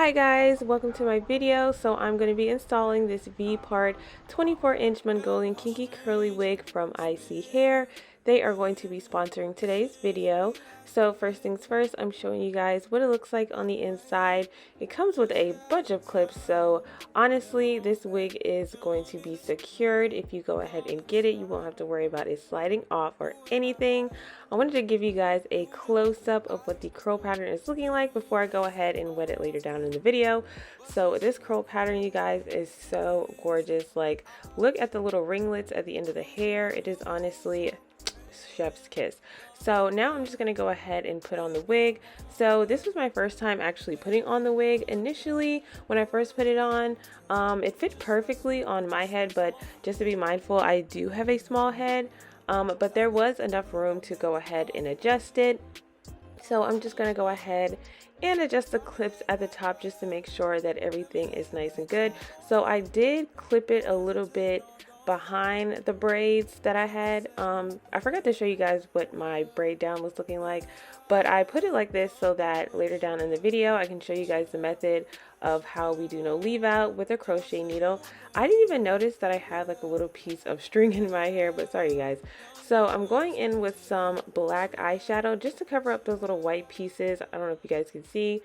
Hi guys, welcome to my video. So I'm going to be installing this Vpart 24-inch Mongolian kinky curly wig from Isee hair. They are going to be sponsoring today's video. So first things first, I'm showing you guys what it looks like on the inside. It comes with a bunch of clips, so honestly this wig is going to be secured. If you go ahead and get it, you won't have to worry about it sliding off or anything. I wanted to give you guys a close-up of what the curl pattern is looking like before I go ahead and wet it later down in the video. So this curl pattern, you guys, is so gorgeous. Like, look at the little ringlets at the end of the hair. It is honestly chef's kiss. So now I'm just going to go ahead and put on the wig. So this was my first time actually putting on the wig. Initially, when I first put it on, it fit perfectly on my head, but just to be mindful, I do have a small head. But there was enough room to go ahead and adjust it. So I'm just going to go ahead and adjust the clips at the top just to make sure that everything is nice and good. So I did clip it a little bit behind the braids that I had. I forgot to show you guys what my braid down was looking like, but I put it like this so that later down in the video I can show you guys the method of how we do no leave out with a crochet needle. I didn't even notice that I had like a little piece of string in my hair, but sorry you guys. So I'm going in with some black eyeshadow just to cover up those little white pieces. I don't know if you guys can see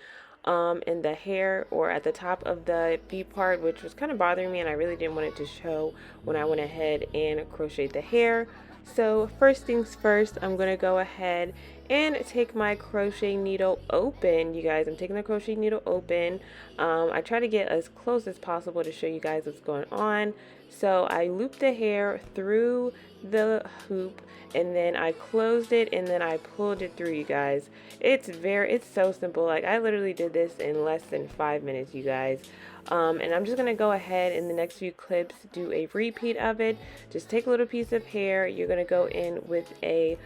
in the hair or at the top of the V part, which was kind of bothering me, and I really didn't want it to show when I went ahead and crocheted the hair. So first things first, I'm going to go ahead and take my crochet needle open. You guys, I'm taking the crochet needle open. I try to get as close as possible to show you guys what's going on. So I looped the hair through the hoop, and then I closed it, and then I pulled it through, you guys. It's so simple. Like, I literally did this in less than 5 minutes, you guys. And I'm just gonna go ahead in the next few clips do a repeat of it. Just take a little piece of hair, you're gonna go in with a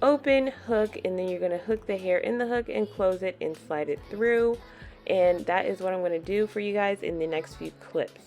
open hook, and then you're gonna hook the hair in the hook and close it and slide it through. And that is what I'm gonna do for you guys in the next few clips.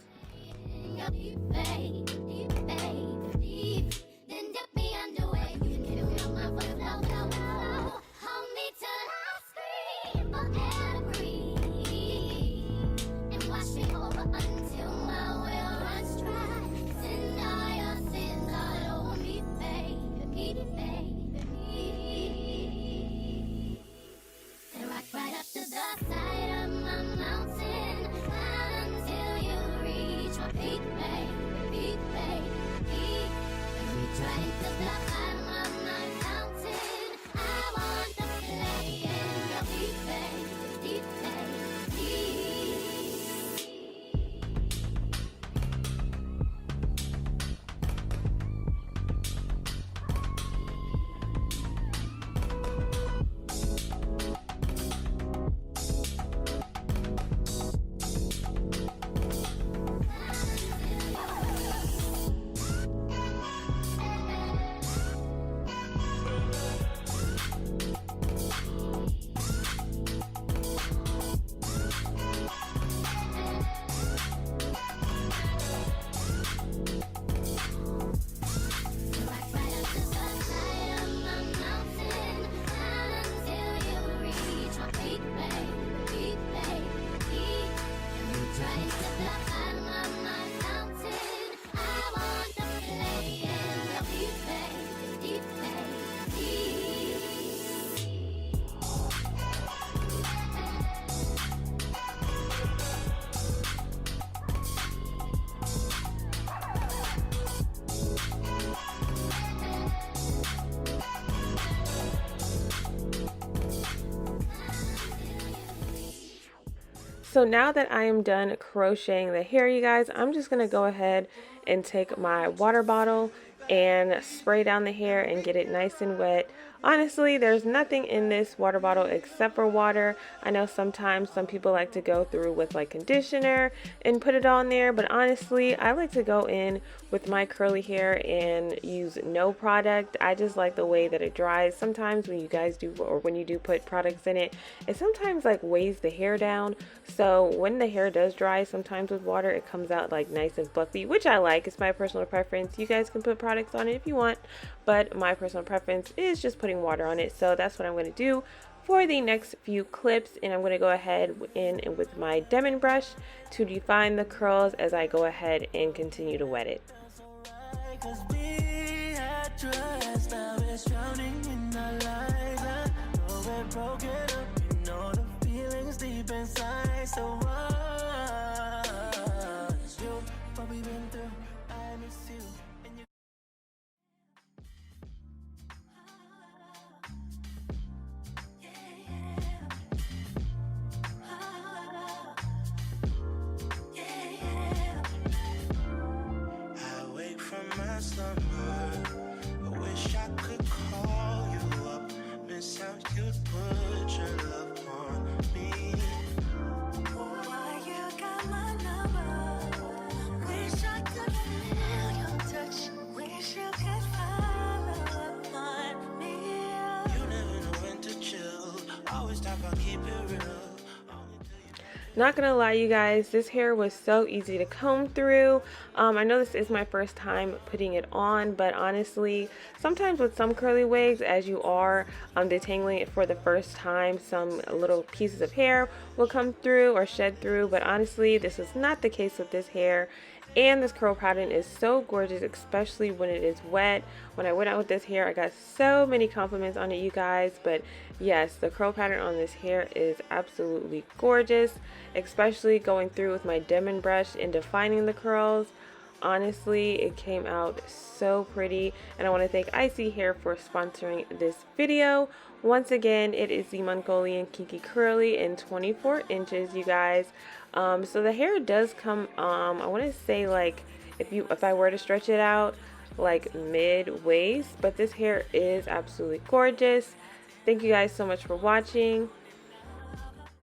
So now that I am done crocheting the hair, you guys, I'm just going to go ahead and take my water bottle and spray down the hair and get it nice and wet. Honestly, there's nothing in this water bottle except for water. I know sometimes some people like to go through with like conditioner and put it on there, but honestly, I like to go in with my curly hair and use no product. I just like the way that it dries. Sometimes when you guys do, or when you do put products in it, it sometimes like weighs the hair down. So when the hair does dry, sometimes with water, it comes out like nice and fluffy, which I like. It's my personal preference. You guys can put products on it if you want, but my personal preference is just putting water on it. So that's what I'm going to do for the next few clips, and I'm going to go ahead in with my diamond brush to define the curls as I go ahead and continue to wet it. I wish I could call you up, miss how you'd put your love on me. Boy, you got my number. Wish I could feel your touch. Wish you could follow up on me. You never know when to chill. Always talk about keep it real. Not gonna lie, you guys, this hair was so easy to comb through. I know this is my first time putting it on, but honestly, sometimes with some curly wigs, as you are detangling it for the first time, some little pieces of hair will come through or shed through, but honestly, this is not the case with this hair. And this curl pattern is so gorgeous, especially when it is wet. When I went out with this hair, I got so many compliments on it, you guys. But yes, the curl pattern on this hair is absolutely gorgeous, especially going through with my diamond brush and defining the curls. Honestly, it came out so pretty, and I want to thank Isee Hair for sponsoring this video. Once again, it is the Mongolian Kinky Curly in 24 inches, you guys. So the hair does come, I want to say, like, if I were to stretch it out, like mid waist, but this hair is absolutely gorgeous. Thank you guys so much for watching.